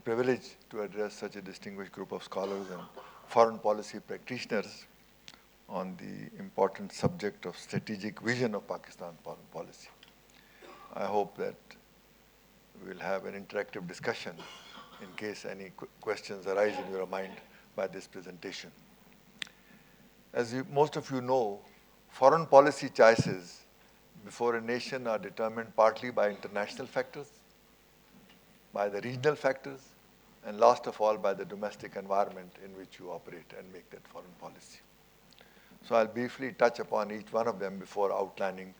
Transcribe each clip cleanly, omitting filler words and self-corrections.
privilege to address such a distinguished group of scholars and foreign policy practitioners on the important subject of strategic vision of Pakistan foreign policy. I hope that we'll have an interactive discussion in case any questions arise in your mind by this presentation. As most of you know, foreign policy choices before a nation are determined partly by international factors, by the regional factors, and last of all by the domestic environment in which you operate and make that foreign policy. So I'll briefly touch upon each one of them before outlining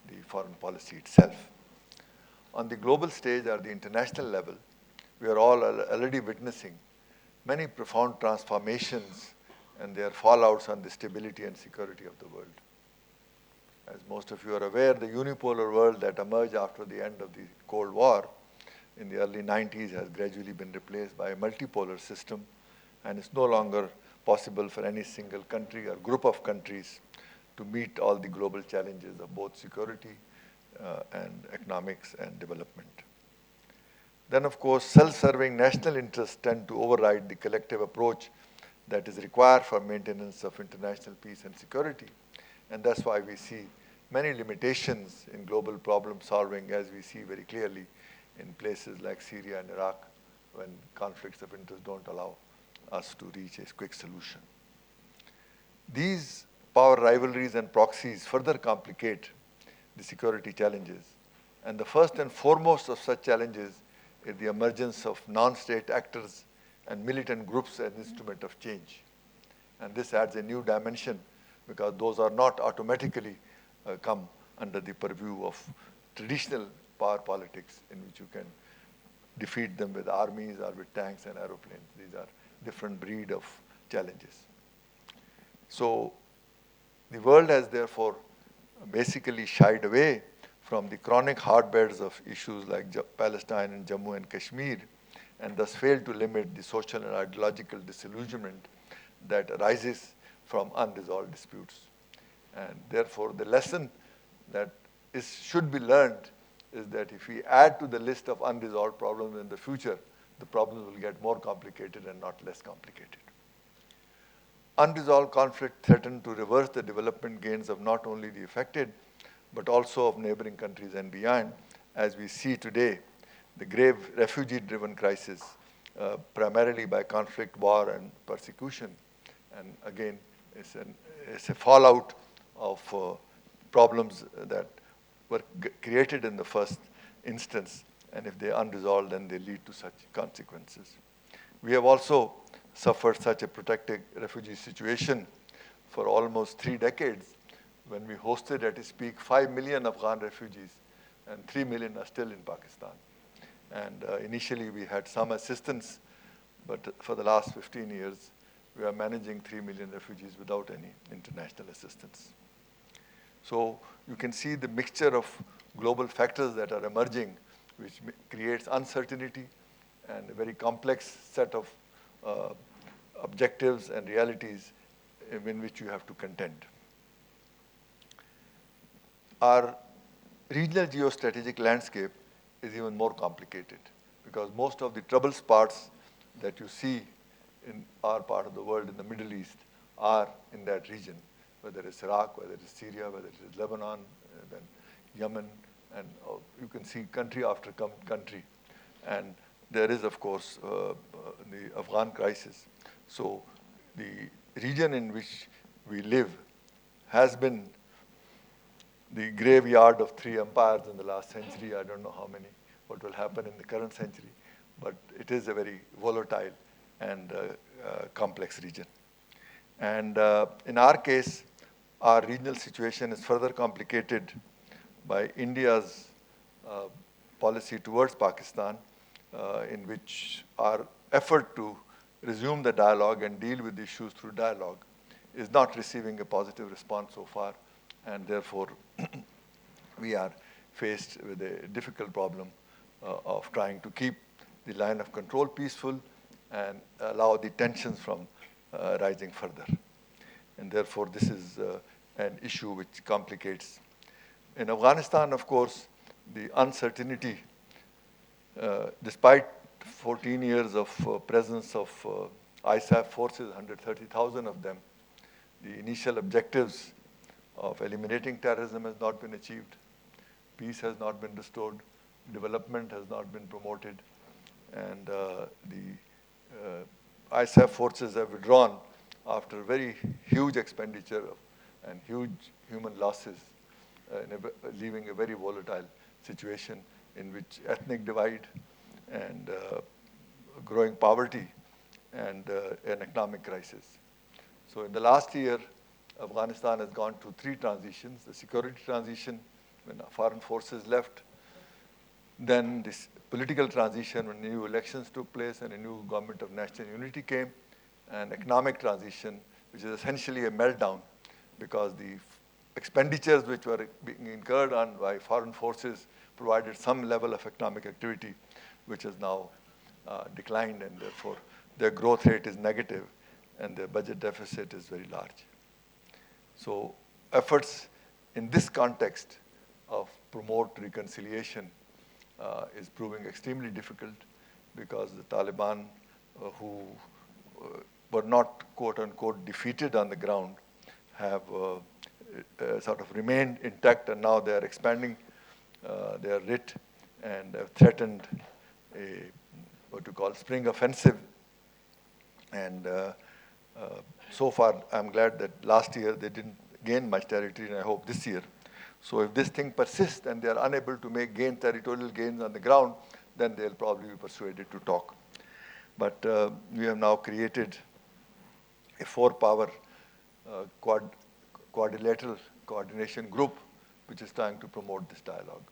the foreign policy itself. On the global stage or the international level, we are all already witnessing many profound transformations and their fallouts on the stability and security of the world. As most of you are aware, the unipolar world that emerged after the end of the Cold War in the early 90s has gradually been replaced by a multipolar system, and it's no longer possible for any single country or group of countries to meet all the global challenges of both security and economics and development. Then, of course, self-serving national interests tend to override the collective approach that is required for maintenance of international peace and security. And that's why we see many limitations in global problem solving, as we see very clearly in places like Syria and Iraq, when conflicts of interest don't allow us to reach a quick solution. These power rivalries and proxies further complicate the security challenges. And the first and foremost of such challenges is the emergence of non-state actors and militant groups as instrument of change. And this adds a new dimension because those are not automatically come under the purview of traditional power politics in which you can defeat them with armies or with tanks and aeroplanes. These are different breed of challenges. So the world has therefore basically shied away from the chronic hotbeds of issues like Palestine and Jammu and Kashmir, and thus failed to limit the social and ideological disillusionment that arises from unresolved disputes. And therefore, the lesson that should be learned is that if we add to the list of unresolved problems in the future, the problems will get more complicated and not less complicated. Unresolved conflict threaten to reverse the development gains of not only the affected, but also of neighboring countries and beyond, as we see today, the grave refugee-driven crisis, primarily by conflict, war, and persecution. And again, it's a fallout of problems that were created in the first instance, and if they are unresolved, then they lead to such consequences. We have also suffered such a protected refugee situation for almost 3 decades, when we hosted at its peak 5 million Afghan refugees, and 3 million are still in Pakistan. And initially we had some assistance, but for the last 15 years, we are managing 3 million refugees without any international assistance. So you can see the mixture of global factors that are emerging, which creates uncertainty and a very complex set of objectives and realities in which you have to contend. Our regional geostrategic landscape is even more complicated because most of the trouble spots that you see in our part of the world, in the Middle East, are in that region, whether it's Iraq, whether it's Syria, whether it's Lebanon, then Yemen, and you can see country after country. And there is, of course, the Afghan crisis. So the region in which we live has been the graveyard of 3 empires in the last century. I don't know what will happen in the current century, but it is a very volatile and complex region. And in our case, our regional situation is further complicated by India's policy towards Pakistan, in which our effort to resume the dialogue and deal with issues through dialogue is not receiving a positive response so far, and therefore we are faced with a difficult problem of trying to keep the line of control peaceful and allow the tensions from rising further. And therefore this is an issue which complicates. In Afghanistan, of course, the uncertainty, despite 14 years of presence of ISAF forces, 130,000 of them, the initial objectives of eliminating terrorism has not been achieved. Peace has not been restored. Development has not been promoted. And the ISAF forces have withdrawn after very huge expenditure and huge human losses, leaving a very volatile situation in which ethnic divide and growing poverty and an economic crisis. So in the last year, Afghanistan has gone through 3 transitions: the security transition, when foreign forces left, then this political transition when new elections took place and a new government of national unity came, and economic transition, which is essentially a meltdown because the expenditures which were being incurred on by foreign forces provided some level of economic activity, which has now declined, and therefore their growth rate is negative and their budget deficit is very large. So efforts in this context of promote reconciliation is proving extremely difficult because the Taliban, who were not quote unquote defeated on the ground, have sort of remained intact, and now they are expanding their writ and have threatened a what you call spring offensive. And so far, I'm glad that last year they didn't gain much territory, and I hope this year. So if this thing persists and they are unable to gain territorial gains on the ground, then they'll probably be persuaded to talk. But we have now created a 4-power quadrilateral coordination group, which is trying to promote this dialogue.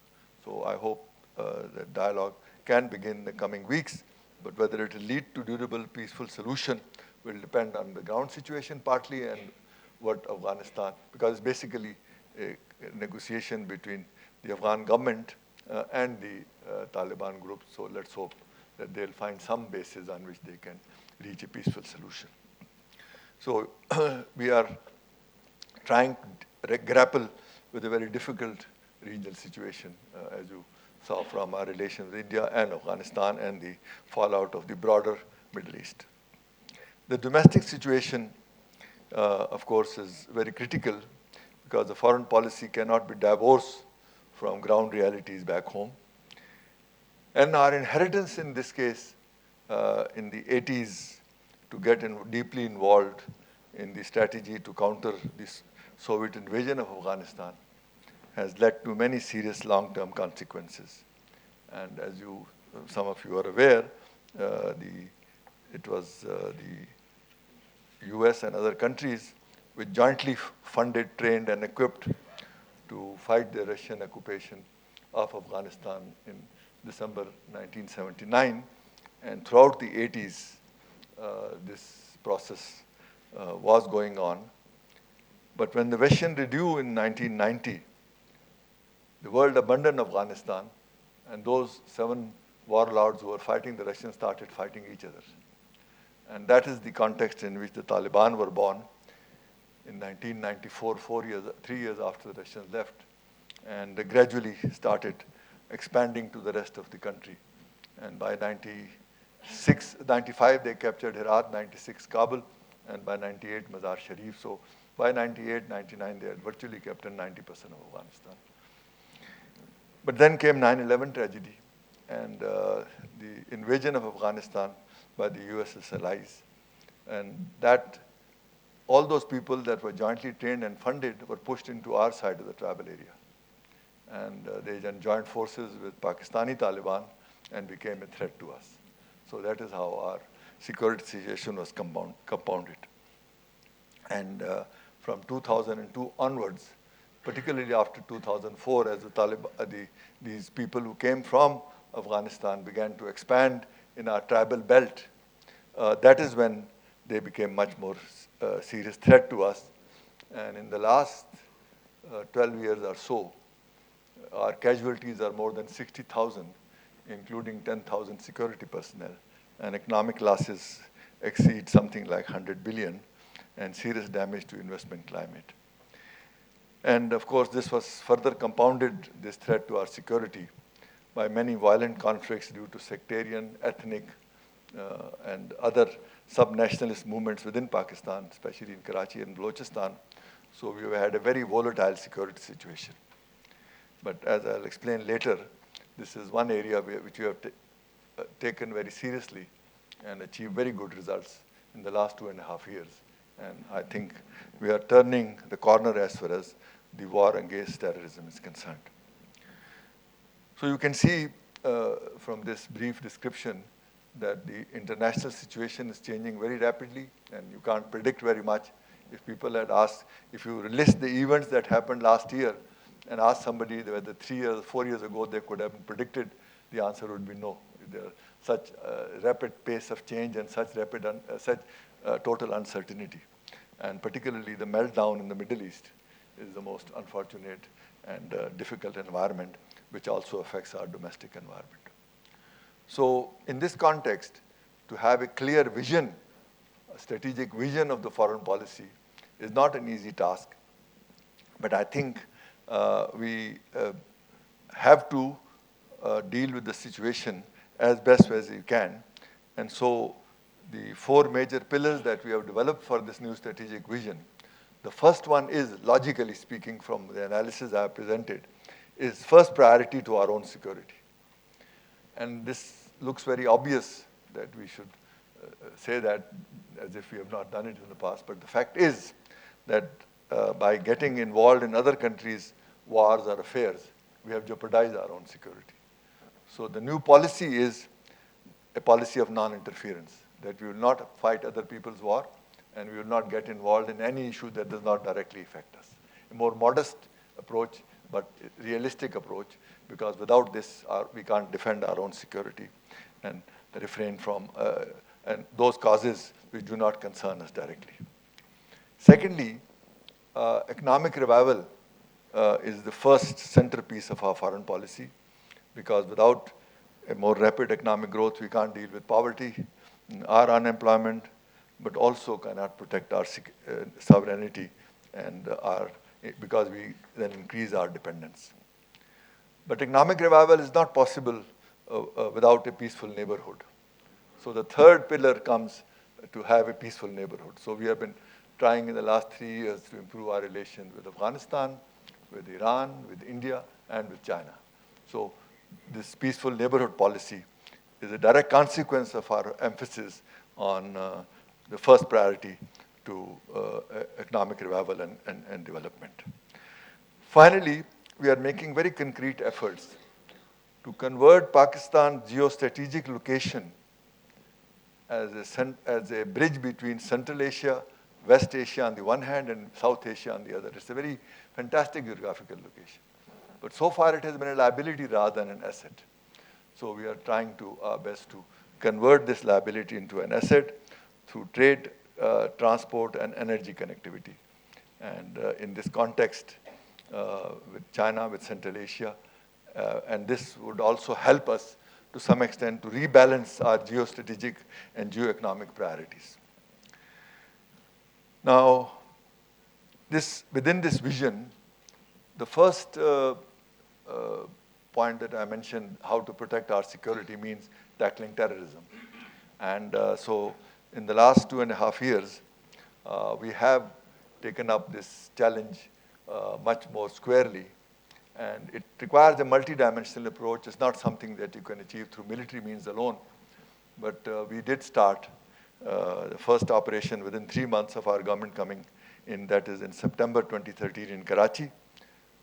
So I hope that dialogue can begin in the coming weeks, but whether it will lead to durable, peaceful solution will depend on the ground situation partly and what Afghanistan, because it's basically a negotiation between the Afghan government and the Taliban group. So let's hope that they'll find some basis on which they can reach a peaceful solution. So we are trying to grapple with a very difficult regional situation, as you saw from our relations with India and Afghanistan and the fallout of the broader Middle East. The domestic situation, of course, is very critical because the foreign policy cannot be divorced from ground realities back home. And our inheritance in this case, in the 80s, to get deeply involved in the strategy to counter this Soviet invasion of Afghanistan, has led to many serious long-term consequences. And as some of you are aware, it was the US and other countries which jointly funded, trained, and equipped to fight the Russian occupation of Afghanistan in December 1979. And throughout the 80s, this process was going on. But when the Russian review in 1990, the world abandoned Afghanistan, and those 7 warlords who were fighting the Russians started fighting each other. And that is the context in which the Taliban were born in 1994, 3 years after the Russians left, and they gradually started expanding to the rest of the country. And by 95, they captured Herat, 96, Kabul, and by 98, Mazar Sharif. So by 98, 99, they had virtually captured 90% of Afghanistan. But then came 9/11 tragedy and the invasion of Afghanistan by the US's allies. And that all those people that were jointly trained and funded were pushed into our side of the tribal area. And they then joined forces with Pakistani Taliban and became a threat to us. So that is how our security situation was compounded. And from 2002 onwards, particularly after 2004, as these people who came from Afghanistan began to expand in our tribal belt, that is when they became much more serious threat to us. And in the last 12 years or so, our casualties are more than 60,000, including 10,000 security personnel. And economic losses exceed something like 100 billion, and serious damage to investment climate. And of course, this was further compounded, this threat to our security, by many violent conflicts due to sectarian, ethnic, and other sub-nationalist movements within Pakistan, especially in Karachi and Balochistan. So we had a very volatile security situation. But as I'll explain later, this is one area which we have taken very seriously and achieved very good results in the last 2.5 years. And I think we are turning the corner as far as the war against terrorism is concerned. So you can see from this brief description that the international situation is changing very rapidly, and you can't predict very much. If people had asked, if you list the events that happened last year and ask somebody whether 3 years, 4 years ago they could have predicted, the answer would be no. There are such rapid pace of change and such total uncertainty. And particularly the meltdown in the Middle East is the most unfortunate and difficult environment, which also affects our domestic environment. So in this context, to have a clear vision, a strategic vision of the foreign policy is not an easy task. But I think we have to deal with the situation as best as we can. And so the 4 major pillars that we have developed for this new strategic vision, the first one is, logically speaking, from the analysis I have presented, is first priority to our own security. And this looks very obvious that we should say that as if we have not done it in the past. But the fact is that by getting involved in other countries' wars or affairs, we have jeopardized our own security. So the new policy is a policy of non-interference, that we will not fight other people's war, and we will not get involved in any issue that does not directly affect us. A more modest approach, but realistic approach, because without this, we can't defend our own security and refrain from and those causes which do not concern us directly. Secondly, economic revival is the first centerpiece of our foreign policy, because without a more rapid economic growth, we can't deal with poverty, our unemployment, but also cannot protect our sovereignty and because we then increase our dependence. But economic revival is not possible without a peaceful neighborhood. So the third pillar comes to have a peaceful neighborhood. So we have been trying in the last 3 years to improve our relations with Afghanistan, with Iran, with India, and with China. So this peaceful neighborhood policy is a direct consequence of our emphasis on the first priority to economic revival and development. Finally, we are making very concrete efforts to convert Pakistan's geostrategic location as a bridge between Central Asia, West Asia on the one hand, and South Asia on the other. It's a very fantastic geographical location. But so far it has been a liability rather than an asset. So we are trying our best to convert this liability into an asset through trade, transport, and energy connectivity. And in this context, with China, with Central Asia, and this would also help us to some extent to rebalance our geostrategic and geoeconomic priorities. Now, within this vision, the first point that I mentioned, how to protect our security, means tackling terrorism. And so in the last 2.5 years, we have taken up this challenge much more squarely. And it requires a multidimensional approach. It's not something that you can achieve through military means alone. But we did start the first operation within 3 months of our government coming in, that is in September 2013 in Karachi.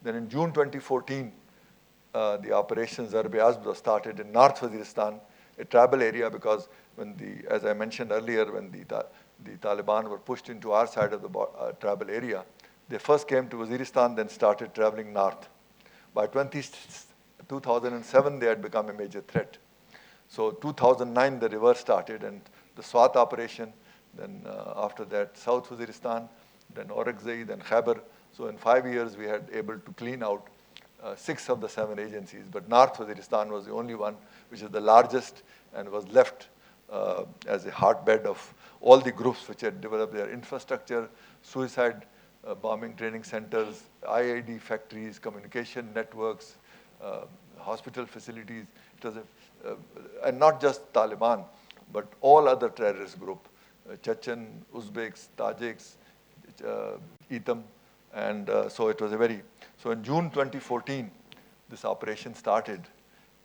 Then in June 2014, the operation Zarb-e-Azb was started in North Waziristan, a tribal area, because as I mentioned earlier, when the Taliban were pushed into our side of the tribal area, they first came to Waziristan, then started traveling north. By 2007, they had become a major threat. So 2009, the reverse started, and the Swat operation, then after that, South Waziristan, then Orakzai, then Khyber. So in 5 years, we had able to clean out 6 of the 7 agencies. But North Waziristan was the only one, which is the largest, and was left as a hotbed of all the groups which had developed their infrastructure, suicide bombing training centers, IID factories, communication networks, hospital facilities. It was and not just Taliban, but all other terrorist group, Chechen, Uzbeks, Tajiks, Etam, and so it was so in June 2014, this operation started,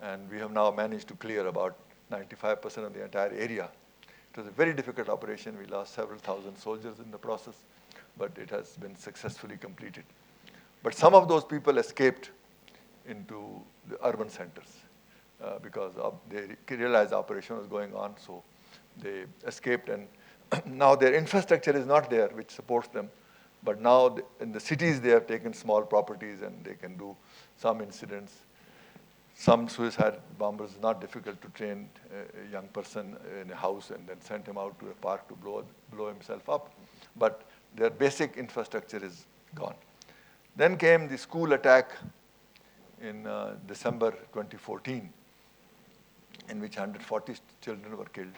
and we have now managed to clear about 95% of the entire area. It was a very difficult operation. We lost several thousand soldiers in the process, but it has been successfully completed. But some of those people escaped into the urban centers because they realized the operation was going on, so they escaped, and now their infrastructure is not there, which supports them. But now in the cities, they have taken small properties and they can do some incidents. Some suicide bombers, it's not difficult to train a young person in a house and then send him out to a park to blow himself up. But their basic infrastructure is gone. Then came the school attack in December 2014, in which 140 children were killed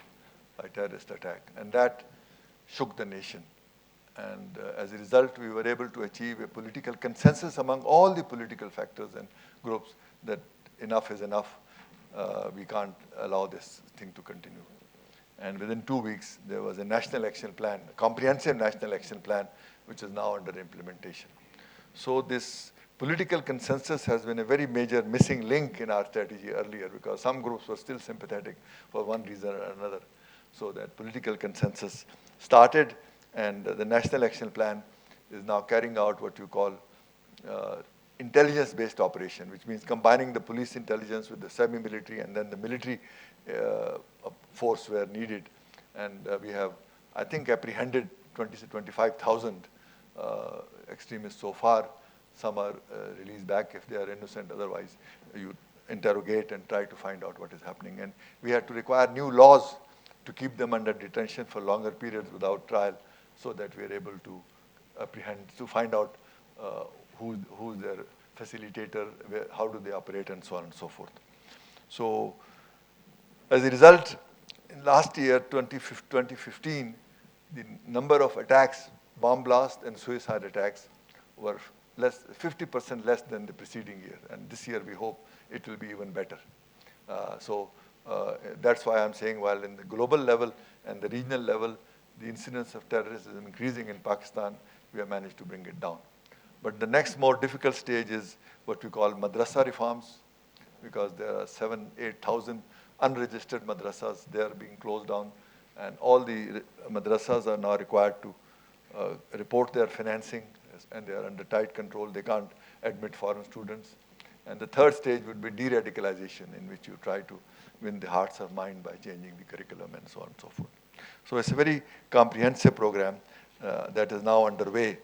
by terrorist attack. And that shook the nation. And as a result, we were able to achieve a political consensus among all the political factors and groups that enough is enough. We can't allow this thing to continue. And within 2 weeks, there was a national action plan, a comprehensive national action plan, which is now under implementation. So this political consensus has been a very major missing link in our strategy earlier, because some groups were still sympathetic for one reason or another. So that political consensus started, and the National Action Plan is now carrying out what you call intelligence-based operation, which means combining the police intelligence with the semi-military and then the military force where needed. And we have, I think, apprehended 20 to 25,000 extremists so far. Some are released back if they are innocent. Otherwise, you interrogate and try to find out what is happening. And we had to require new laws to keep them under detention for longer periods without trial, so that we are able to apprehend, to find out who's their facilitator, how do they operate, and so on and so forth. So as a result, in last year, 2015, the number of attacks, bomb blasts and suicide attacks were 50% less than the preceding year. And this year, we hope it will be even better. That's why I'm saying, while in the global level and the regional level, the incidence of terrorism is increasing in Pakistan, we have managed to bring it down. But the next more difficult stage is what we call madrasa reforms, because there are 8,000 unregistered madrasas. They are being closed down, and all the madrasas are now required to report their financing, and they are under tight control. They can't admit foreign students. And the third stage would be de-radicalization, in which you try to win the hearts of mind by changing the curriculum and so on and so forth. So it's a very comprehensive program that is now underway,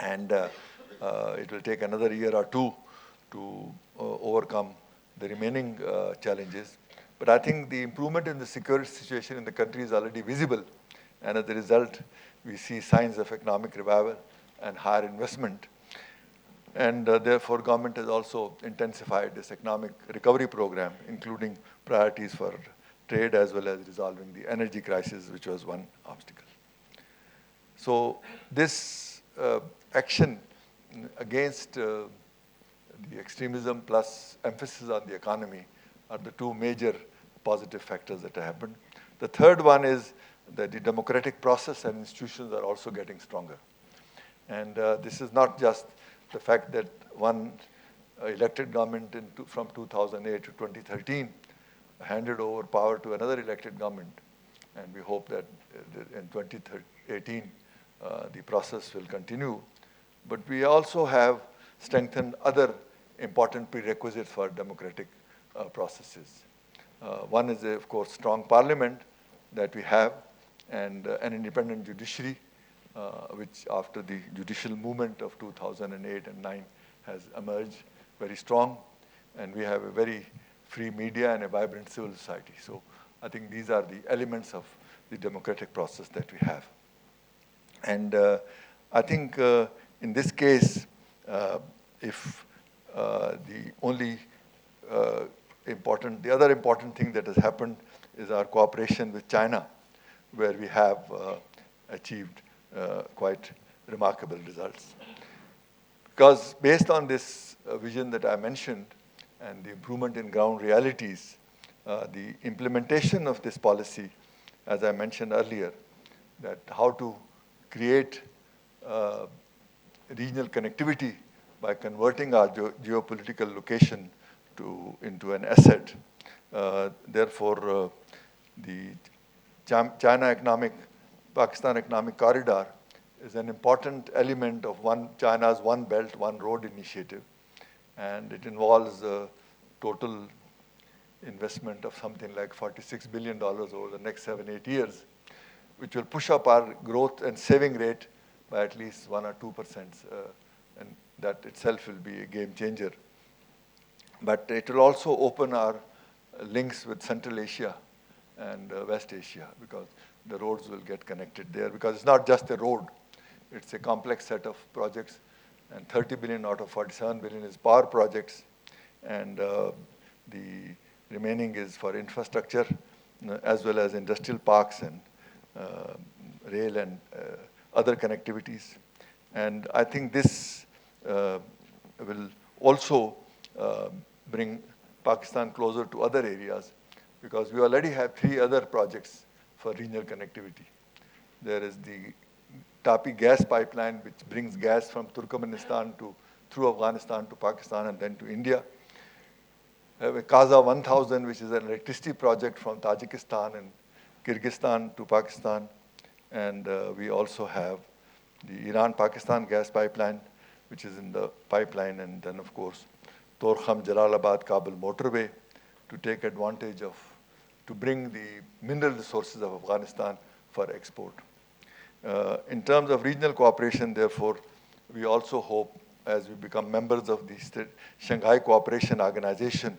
and it will take another year or two to overcome the remaining challenges. But I think the improvement in the security situation in the country is already visible, and as a result, we see signs of economic revival and higher investment. And therefore, government has also intensified this economic recovery program, including priorities for trade as well as resolving the energy crisis, which was one obstacle. So this action against the extremism plus emphasis on the economy are the two major positive factors that have happened. The third one is that the democratic process and institutions are also getting stronger. And this is not just the fact that one elected government from 2008 to 2013 handed over power to another elected government. And we hope that in 2018, the process will continue. But we also have strengthened other important prerequisites for democratic processes. One is, of course, strong parliament that we have, and an independent judiciary, which after the judicial movement of 2008 and 2009 has emerged very strong. And we have a very free media and a vibrant civil society. So I think these are the elements of the democratic process that we have. And I think in this case, if the other important thing that has happened is our cooperation with China, where we have achieved quite remarkable results. Because based on this vision that I mentioned, and the improvement in ground realities, the implementation of this policy, as I mentioned earlier, that how to create regional connectivity by converting our geopolitical location into an asset. Therefore, the Pakistan economic corridor is an important element of China's One Belt, One Road initiative. And it involves a total investment of something like $46 billion over the next 7-8 years, which will push up our growth and saving rate by at least 1 or 2%. And that itself will be a game changer. But it will also open our links with Central Asia and West Asia, because the roads will get connected there. Because it's not just a road, it's a complex set of projects, and 30 billion out of 47 billion is power projects, and the remaining is for infrastructure, as well as industrial parks and rail and other connectivities. And I think this will also bring Pakistan closer to other areas, because we already have 3 other projects for regional connectivity. There is the Tapi gas pipeline, which brings gas from Turkmenistan through Afghanistan to Pakistan and then to India. We have a Kaza 1000, which is an electricity project from Tajikistan and Kyrgyzstan to Pakistan. And we also have the Iran-Pakistan gas pipeline, which is in the pipeline, and then, of course, Torkham-Jalalabad-Kabul motorway to take advantage of, to bring the mineral resources of Afghanistan for export. In terms of regional cooperation, therefore, we also hope, as we become members of the Shanghai Cooperation Organization,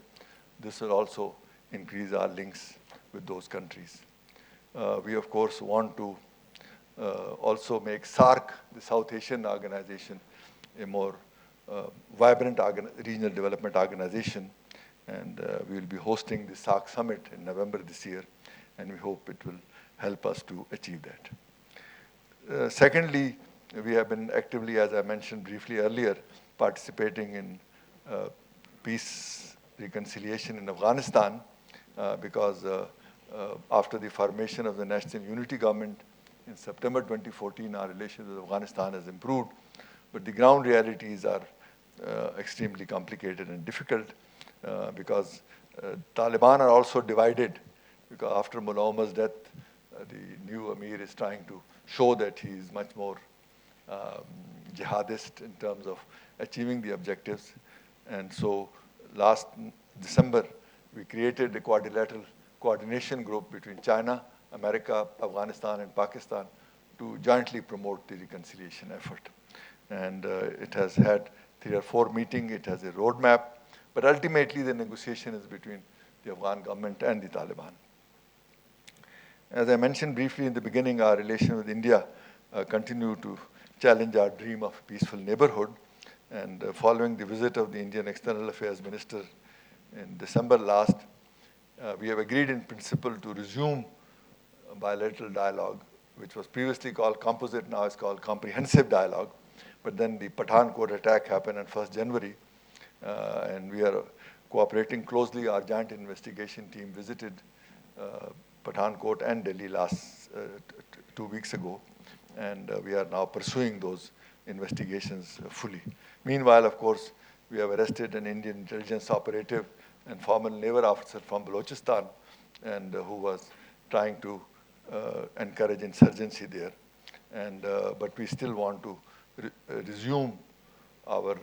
this will also increase our links with those countries. We, of course, want to also make SAARC, the South Asian organization, a more vibrant regional development organization. And we will be hosting the SAARC summit in November this year, and we hope it will help us to achieve that. Secondly, we have been actively, as I mentioned briefly earlier, participating in peace reconciliation in Afghanistan, because after the formation of the National Unity Government in September 2014, our relations with Afghanistan has improved, but the ground realities are extremely complicated and difficult, because Taliban are also divided, because after Mullah Omar's death, the new Amir is trying to show that he is much more jihadist in terms of achieving the objectives. And so last December, we created a quadrilateral coordination group between China, America, Afghanistan, and Pakistan to jointly promote the reconciliation effort. And it has had 3 or 4 meetings, it has a roadmap, but ultimately the negotiation is between the Afghan government and the Taliban. As I mentioned briefly in the beginning, our relation with India continue to challenge our dream of peaceful neighborhood. And following the visit of the Indian External Affairs Minister in December last, we have agreed in principle to resume a bilateral dialogue, which was previously called composite, now it's called comprehensive dialogue. But then the Pathankot attack happened on 1st January, and we are cooperating closely. Our joint investigation team visited Pathankot and Delhi last 2 weeks ago, and we are now pursuing those investigations fully. Meanwhile, of course, we have arrested an Indian intelligence operative and former naval officer from Balochistan, and who was trying to encourage insurgency there. And but we still want to resume our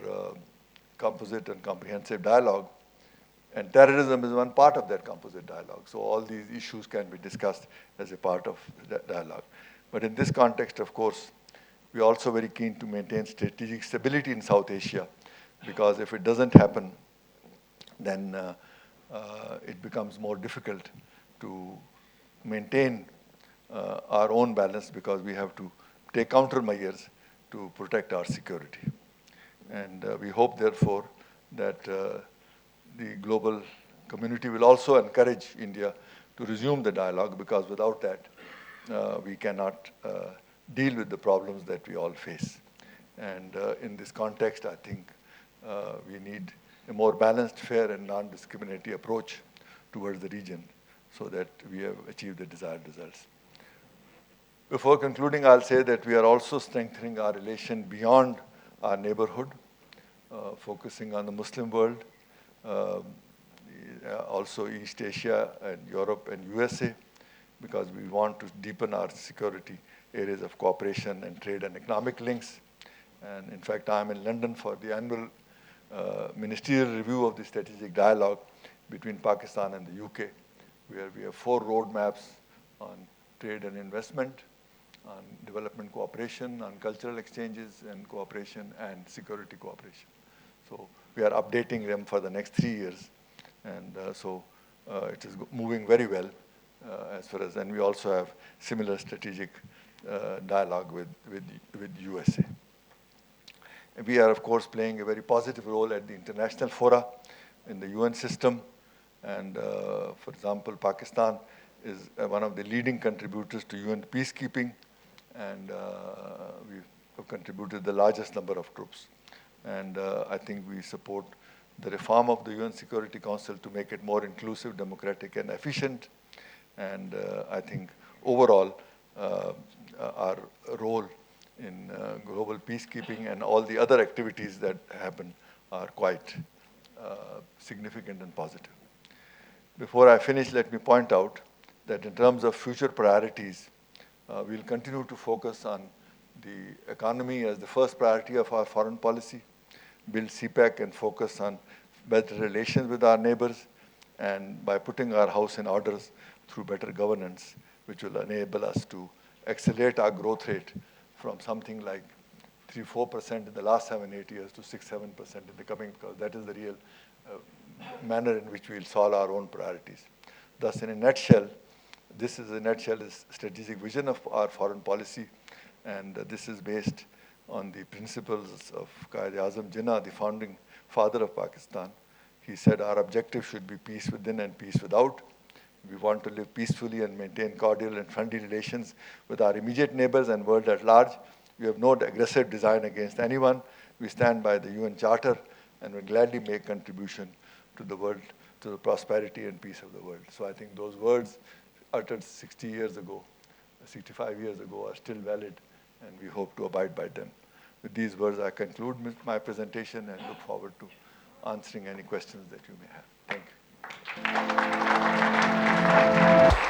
composite and comprehensive dialogue. And terrorism is one part of that composite dialogue. So all these issues can be discussed as a part of that dialogue. But in this context, of course, we are also very keen to maintain strategic stability in South Asia, because if it doesn't happen, then it becomes more difficult to maintain our own balance, because we have to take countermeasures to protect our security. And we hope, therefore, that the global community will also encourage India to resume the dialogue, because without that, we cannot deal with the problems that we all face. And in this context, I think we need a more balanced, fair, and non-discriminatory approach towards the region so that we have achieved the desired results. Before concluding, I'll say that we are also strengthening our relation beyond our neighborhood, focusing on the Muslim world, also East Asia and Europe and USA, because we want to deepen our security areas of cooperation and trade and economic links. And in fact, I'm in London for the annual ministerial review of the strategic dialogue between Pakistan and the UK, where we have 4 roadmaps on trade and investment, on development cooperation, on cultural exchanges and cooperation, and security cooperation. So we are updating them for the next 3 years. And so it is moving very well as far as, and we also have similar strategic dialogue with USA. And we are, of course, playing a very positive role at the international fora in the UN system. And for example, Pakistan is one of the leading contributors to UN peacekeeping, and we have contributed the largest number of troops. And I think we support the reform of the UN Security Council to make it more inclusive, democratic, and efficient. And I think overall, our role in global peacekeeping and all the other activities that happen are quite significant and positive. Before I finish, let me point out that in terms of future priorities, we'll continue to focus on the economy as the first priority of our foreign policy, build CPEC and focus on better relations with our neighbors, and by putting our house in orders through better governance, which will enable us to accelerate our growth rate from something like 3-4% in the last 7-8 years to 6-7% in the coming, because that is the real manner in which we'll solve our own priorities. Thus, in a nutshell, this is strategic vision of our foreign policy, and this is based on the principles of Quaid-e-Azam Jinnah, the founding father of Pakistan. He said our objective should be peace within and peace without. We want to live peacefully and maintain cordial and friendly relations with our immediate neighbors and world at large. We have no aggressive design against anyone. We stand by the UN Charter and will gladly make contribution to the world, to the prosperity and peace of the world. So I think those words uttered 60 years ago, 65 years ago are still valid, and we hope to abide by them. With these words, I conclude my presentation and look forward to answering any questions that you may have. Thank you.